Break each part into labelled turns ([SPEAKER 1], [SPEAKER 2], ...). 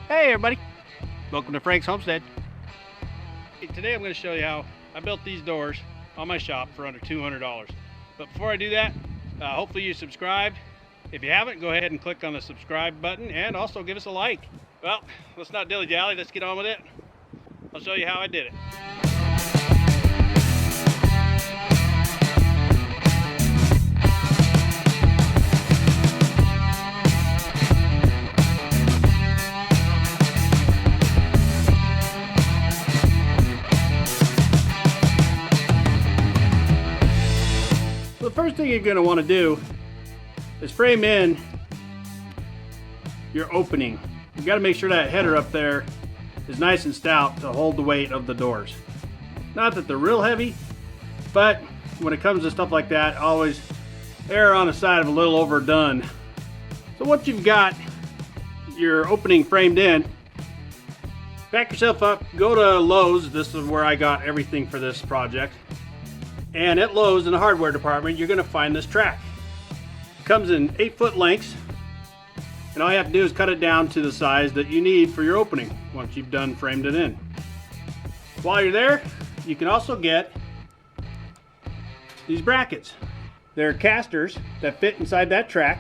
[SPEAKER 1] Hey everybody, welcome to Frank's Homestead. Today I'm going to show you how I built these doors on my shop for under $200. But before I do that, hopefully you subscribed. If you haven't, go ahead and click on the subscribe button and also give us a like. Well, let's not dilly-dally, let's get on with it. I'll show you how I did it. The first thing you're going to want to do is frame in your opening. You got to make sure that header up there is nice and stout to hold the weight of the doors. Not that they're real heavy, but when it comes to stuff like that, always err on the side of a little overdone. So once you've got your opening framed in, back yourself up, go to Lowe's. This is where I got everything for this project. And at Lowe's in the hardware department, you're going to find this track. It comes in 8-foot lengths, and all you have to do is cut it down to the size that you need for your opening once you've done framed it in. While you're there, you can also get these brackets. They're casters that fit inside that track.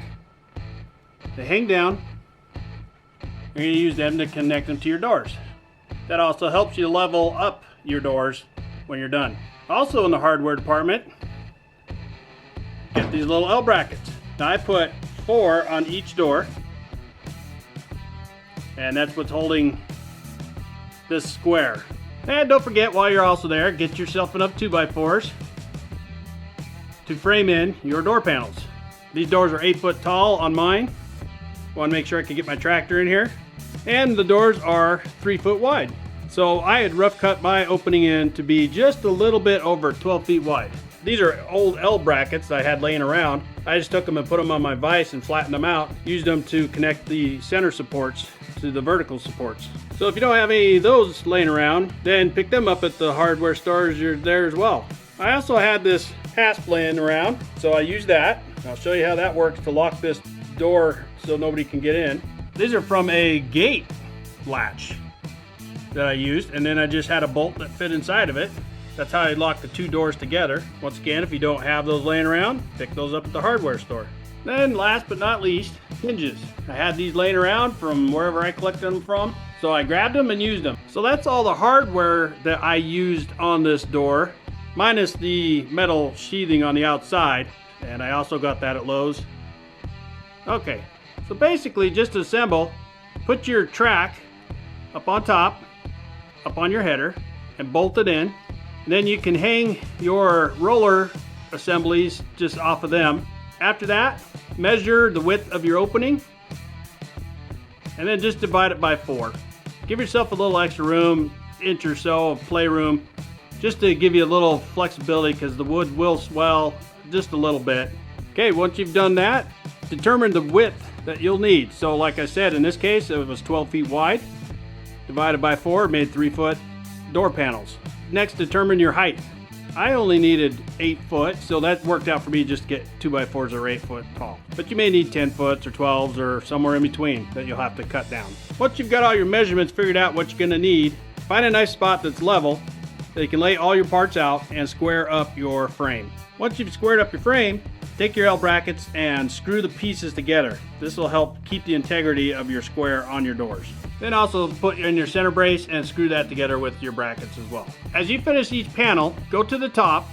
[SPEAKER 1] They hang down. You're going to use them to connect them to your doors. That also helps you level up your doors when you're done. Also in the hardware department, get these little L brackets. Now I put 4 on each door, and that's what's holding this square. And don't forget, while you're also there, get yourself enough 2x4s to frame in your door panels. These doors are 8 foot tall on mine. Want to make sure I can get my tractor in here. And the doors are 3 foot wide. So I had rough cut my opening in to be just a little bit over 12 feet wide. These are old L brackets that I had laying around. I just took them and put them on my vise and flattened them out. Used them to connect the center supports to the vertical supports. So if you don't have any of those laying around, then pick them up at the hardware stores you're there as well. I also had this hasp laying around, so I used that. I'll show you how that works to lock this door so nobody can get in. These are from a gate latch that I used, and then I just had a bolt that fit inside of it. That's how I lock the 2 doors together. Once again, if you don't have those laying around, pick those up at the hardware store. Then last but not least, hinges. I had these laying around from wherever I collected them from, so I grabbed them and used them. So that's all the hardware that I used on this door, minus the metal sheathing on the outside, and I also got that at Lowe's. Okay, so basically just assemble, put your track up on top, up on your header, and bolt it in. And then you can hang your roller assemblies just off of them. After that, measure the width of your opening, and then just divide it by 4. Give yourself a little extra room, inch or so of playroom, just to give you a little flexibility, because the wood will swell just a little bit. Okay, once you've done that, determine the width that you'll need. So like I said, in this case, it was 12 feet wide. Divided by 4 made 3 foot door panels. Next, determine your height. I only needed 8 foot, so that worked out for me just to get 2x4s that are 8 foot tall. But you may need 10 foots or 12s or somewhere in between that you'll have to cut down. Once you've got all your measurements figured out what you're gonna need, find a nice spot that's level so you can lay all your parts out and square up your frame. Once you've squared up your frame, take your L brackets and screw the pieces together. This will help keep the integrity of your square on your doors. Then also put in your center brace and screw that together with your brackets as well. As you finish each panel, go to the top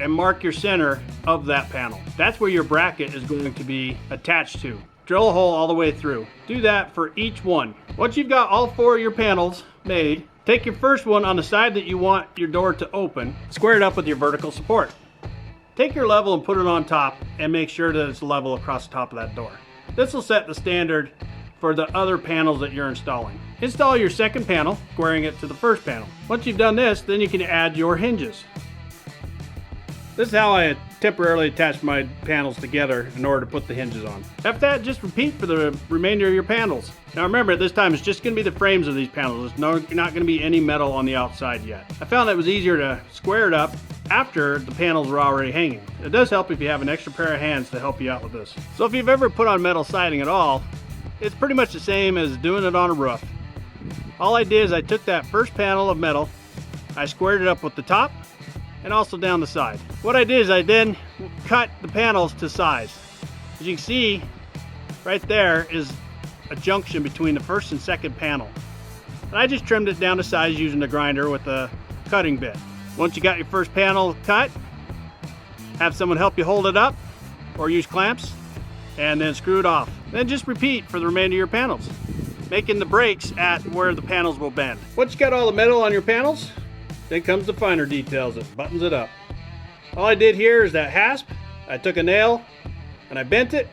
[SPEAKER 1] and mark your center of that panel. That's where your bracket is going to be attached to. Drill a hole all the way through. Do that for each one. Once you've got all 4 of your panels made, take your first one on the side that you want your door to open, square it up with your vertical support. Take your level and put it on top and make sure that it's level across the top of that door. This will set the standard for the other panels that you're installing. Install your second panel, squaring it to the first panel. Once you've done this, then you can add your hinges. This is how I temporarily attach my panels together in order to put the hinges on. After that, just repeat for the remainder of your panels. Now remember, this time it's just going to be the frames of these panels. There's not going to be any metal on the outside yet. I found that it was easier to square it up after the panels were already hanging. It does help if you have an extra pair of hands to help you out with this. So if you've ever put on metal siding at all, it's pretty much the same as doing it on a roof. All I did is I took that first panel of metal, I squared it up with the top and also down the side. What I did is I then cut the panels to size. As you can see, right there is a junction between the first and second panel. And I just trimmed it down to size using the grinder with a cutting bit. Once you got your first panel cut, have someone help you hold it up or use clamps and then screw it off. Then just repeat for the remainder of your panels, making the breaks at where the panels will bend. Once you got all the metal on your panels, then comes the finer details that buttons it up. All I did here is that hasp, I took a nail and I bent it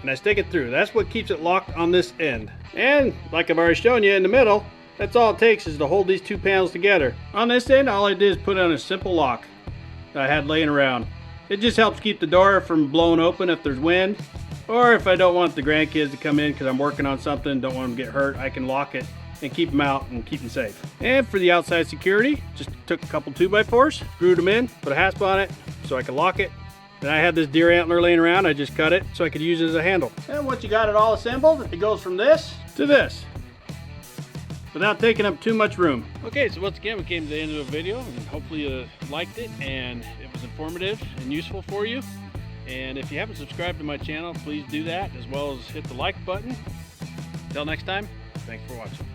[SPEAKER 1] and I stick it through. That's what keeps it locked on this end. And like I've already shown you in the middle, that's all it takes is to hold these two panels together. On this end, all I did is put on a simple lock that I had laying around. It just helps keep the door from blowing open if there's wind, or if I don't want the grandkids to come in because I'm working on something, don't want them to get hurt, I can lock it and keep them out and keep them safe. And for the outside security, just took a couple 2x4s, screwed them in, put a hasp on it so I could lock it. Then I had this deer antler laying around, I just cut it so I could use it as a handle. And once you got it all assembled, it goes from this to this, without taking up too much room. Okay, so once again, we came to the end of the video, and hopefully you liked it and it was informative and useful for you. And if you haven't subscribed to my channel, please do that, as well as hit the like button. Until next time, thanks for watching.